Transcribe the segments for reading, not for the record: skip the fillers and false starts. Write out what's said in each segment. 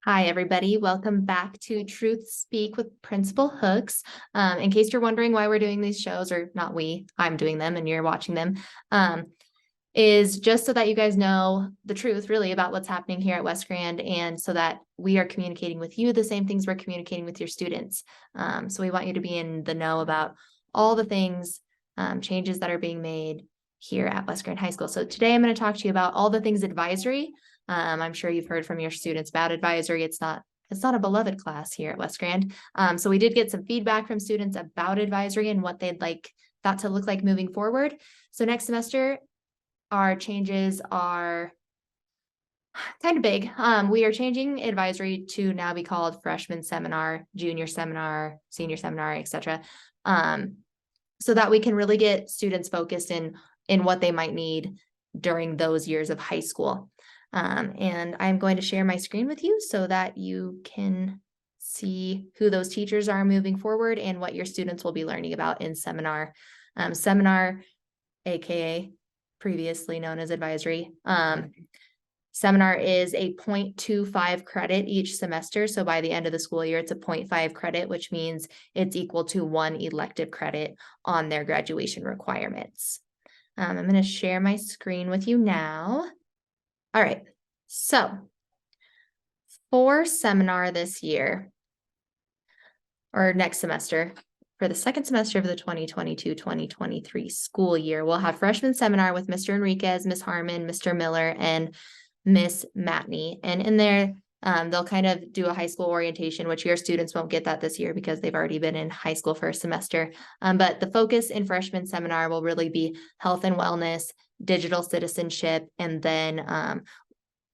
Hi, everybody. Welcome back to Truth Speak with Principal Hooks. In case you're wondering why we're doing these shows, or not we, I'm doing them and you're watching them, is just so that you guys know the truth really about what's happening here at West Grand, and so that we are communicating with you the same things we're communicating with your students. So we want you to be in the know about all the things, changes that are being made here at West Grand High School. So today I'm going to talk to you about all the things advisory. I'm sure you've heard from your students about advisory. It's not a beloved class here at West Grand. So we did get some feedback from students about advisory and what they'd like that to look like moving forward. So next semester, our changes are kind of big. We are changing advisory to now be called freshman seminar, junior seminar, senior seminar, etc. So that we can really get students focused in what they might need during those years of high school. And I'm going to share my screen with you so that you can see who those teachers are moving forward and what your students will be learning about in seminar. Seminar, aka previously known as advisory. Seminar is a 0.25 credit each semester. So by the end of the school year, it's a 0.5 credit, which means it's equal to 1 elective credit on their graduation requirements. I'm going to share my screen with you now. All right, so for seminar this year, or next semester, for the second semester of the 2022-2023 school year, we'll have freshman seminar with Mr. Enriquez, Ms. Harmon, Mr. Miller, and Miss Matney. And in there, they'll kind of do a high school orientation, which your students won't get that this year because they've already been in high school for a semester. But the focus in freshman seminar will really be health and wellness, digital citizenship, and then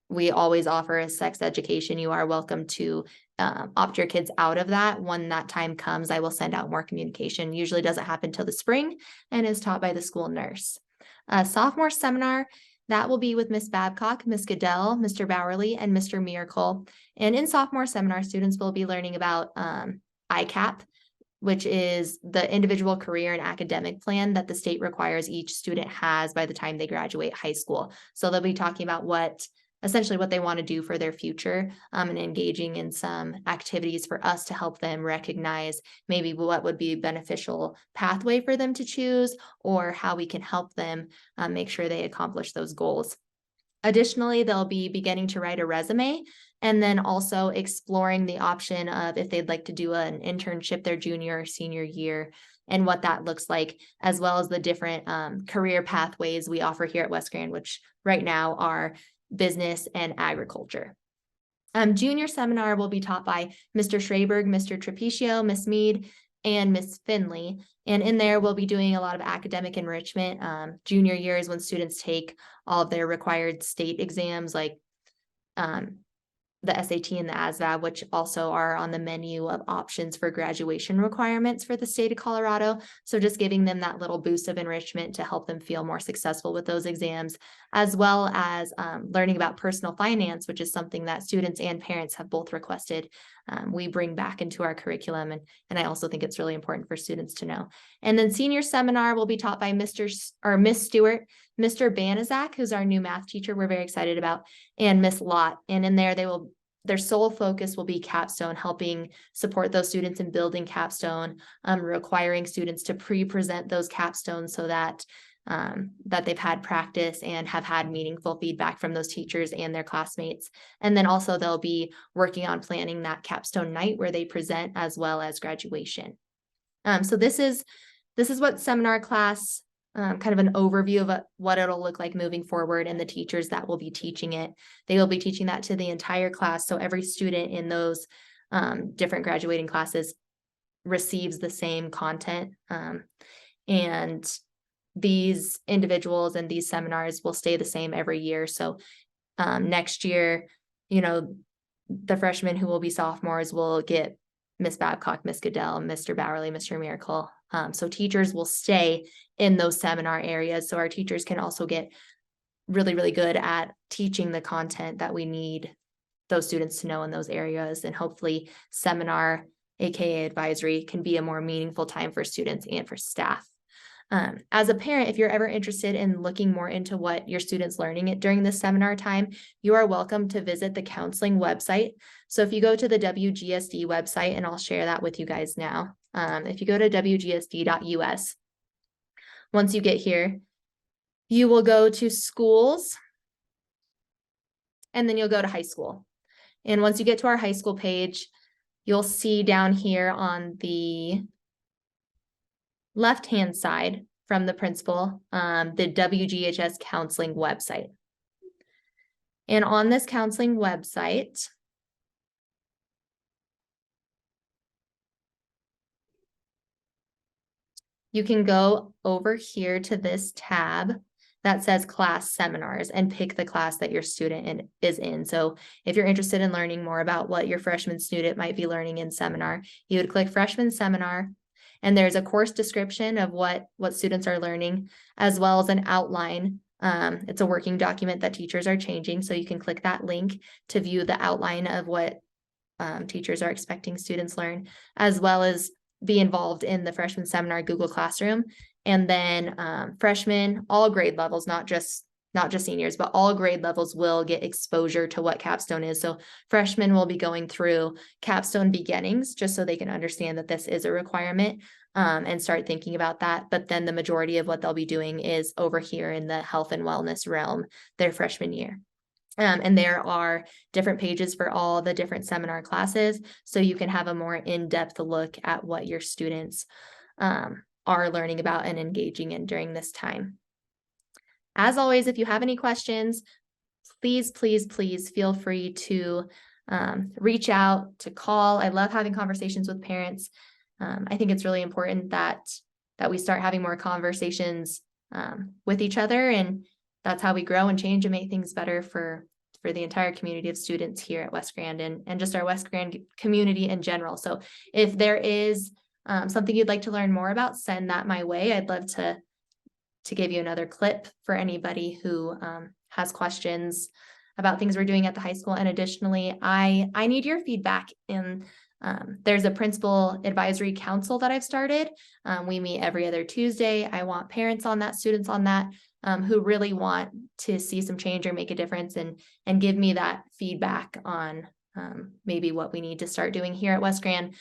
we always offer a sex education. You are welcome to opt your kids out of that. When that time comes, I will send out more communication. Usually doesn't happen till the spring and is taught by the school nurse. Sophomore seminar, that will be with Miss Babcock, Miss Goodell, Mr. Bowerly, and Mr. Miracle. And in sophomore seminar, students will be learning about ICAP, which is the individual career and academic plan that the state requires each student has by the time they graduate high school. So they'll be talking about essentially what they want to do for their future, and engaging in some activities for us to help them recognize maybe what would be a beneficial pathway for them to choose, or how we can help them make sure they accomplish those goals. Additionally, they'll be beginning to write a resume, and then also exploring the option of if they'd like to do an internship their junior or senior year, and what that looks like, as well as the different career pathways we offer here at West Grand, which right now are business and agriculture. Junior seminar will be taught by Mr. Schraberg, Mr. Trapicio, Miss Mead, and Miss Finley. And in there, we'll be doing a lot of academic enrichment. Junior year is when students take all of their required state exams, like the SAT and the ASVAB, which also are on the menu of options for graduation requirements for the state of Colorado. So just giving them that little boost of enrichment to help them feel more successful with those exams, as well as learning about personal finance, which is something that students and parents have both requested. We bring back into our curriculum, and I also think it's really important for students to know. And then senior seminar will be taught by Miss Stewart, Mr. Banazak, who's our new math teacher we're very excited about, and Miss Lott. And in there, their sole focus will be capstone, helping support those students in building capstone, requiring students to pre-present those capstones so that they've had practice and have had meaningful feedback from those teachers and their classmates. And then also they'll be working on planning that capstone night where they present, as well as graduation. So this is what seminar class, kind of an overview of what it'll look like moving forward, and the teachers that will be teaching it. They will be teaching that to the entire class. So every student in those different graduating classes receives the same content. And these individuals and these seminars will stay the same every year. So next year, the freshmen who will be sophomores will get Miss Babcock, Miss Goodell, Mr. Bowerly, Mr. Miracle. So teachers will stay in those seminar areas. So our teachers can also get really, really good at teaching the content that we need those students to know in those areas. And hopefully seminar, aka advisory, can be a more meaningful time for students and for staff. As a parent, if you're ever interested in looking more into what your students learning during this seminar time, you are welcome to visit the counseling website. So if you go to the WGSD website, and I'll share that with you guys now. If you go to wgsd.us, once you get here, you will go to schools, and then you'll go to high school. And once you get to our high school page, you'll see down here on the left-hand side from the principal, the WGHS counseling website. And on this counseling website, you can go over here to this tab that says class seminars and pick the class that your student is in. So if you're interested in learning more about what your freshman student might be learning in seminar, you would click freshman seminar, and there's a course description of what students are learning, as well as an outline. It's a working document that teachers are changing, so you can click that link to view the outline of what teachers are expecting students learn, as well as be involved in the freshman seminar Google Classroom. And then freshmen, all grade levels, not just seniors, but all grade levels will get exposure to what capstone is. So freshmen will be going through capstone beginnings just so they can understand that this is a requirement and start thinking about that. But then the majority of what they'll be doing is over here in the health and wellness realm their freshman year. And there are different pages for all the different seminar classes, so you can have a more in-depth look at what your students are learning about and engaging in during this time. As always, if you have any questions, please feel free to reach out, to call. I love having conversations with parents. I think it's really important that we start having more conversations with each other, and that's how we grow and change and make things better for the entire community of students here at West Grand and just our West Grand community in general. So if there is something you'd like to learn more about, send that my way. I'd love to give you another clip for anybody who has questions about things we're doing at the high school. And additionally, I need your feedback. And there's a principal advisory council that I've started. We meet every other Tuesday. I want parents on that, students on that, who really want to see some change or make a difference, and give me that feedback on maybe what we need to start doing here at West Grand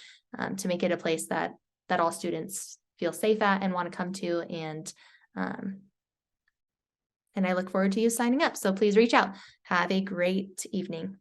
to make it a place that all students feel safe at and want to come to. And I look forward to you signing up. So please reach out. Have a great evening.